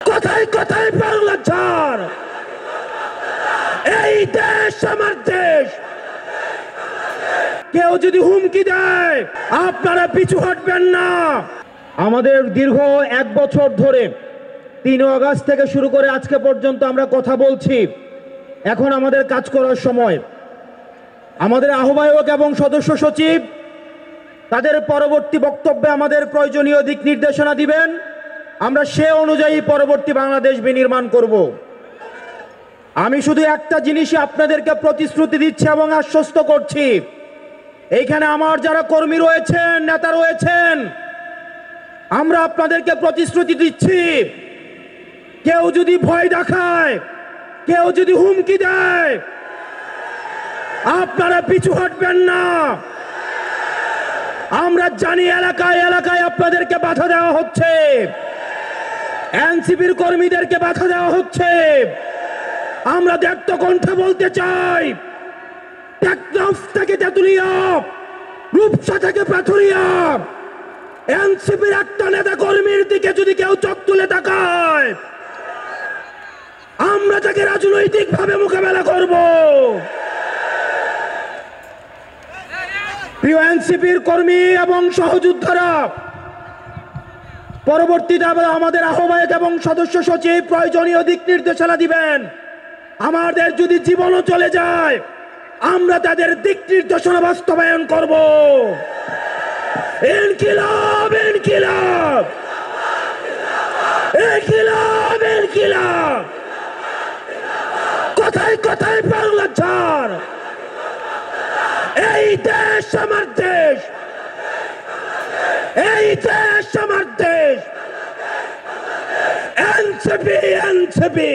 কথায় কথায় বাংলা ছাড়, এই দেশ আমার দেশ। কেউ যদি হুমকি দেয় আপনারা পিছু হটবেন না। আমাদের দীর্ঘ 1 বছর ধরে 3 আগস্ট থেকে শুরু করে আজকে পর্যন্ত আমরা কথা বলছি। এখন আমাদের কাজ করার সময়। আমাদের আহ্বায়ক এবং সদস্য সচিব তাদের পরবর্তী বক্তব্যে আমাদের প্রয়োজনীয় দিক নির্দেশনা দিবেন। আমরা সে অনুযায়ী পরবর্তী বাংলাদেশ বিনির্মাণ করব। আমি শুধু একটা জিনিসই আপনাদেরকে প্রতিশ্রুতি দিচ্ছি এবং আশ্বস্ত করছি, এইখানে আমার যারা কর্মী রয়েছেন, নেতা রয়েছেন, আমরা আপনাদেরকে প্রতিশ্রুতি দিচ্ছি, কেউ যদি ভয় দেখায়, কেউ যদি হুমকি দেয়, আপনারা পিছু হটবেন না। আমরা জানি এলাকায় এলাকায় আপনাদেরকে বাধা দেওয়া হচ্ছে, এনসিপির কর্মীদেরকে বাধা দেওয়া হচ্ছে। আমরা দীপ্ত কণ্ঠে বলতে চাই, টেকনাফ থেকে তেতুলিয়া, রূপসা থেকে পাথুরিয়া, এনসিপির একটা নেতা কর্মীর দিকে যদি কেউ চোখ তুলে তাকায়, আমরা তাকে রাজনৈতিকভাবে মোকাবেলা করব। প্রিয় এনসিপির কর্মী এবং সহযোদ্ধারা, পরবর্তীতে আমাদের আহ্বায়ক এবং সদস্য সচিব প্রয়োজনীয় দিক নির্দেশনা দিবেন। আমাদের যদি জীবনও চলে যায়, আমরা তাদের দিক নির্দেশনা বাস্তবায়ন করব। ইনকিলাব ইনকিলাব ইনকিলাব ইনকিলাব। কথায় কথায় বাংলা ছাড়, এই দেশ আমার দেশ, এই দেশ আমার দেশ। NCP NCP.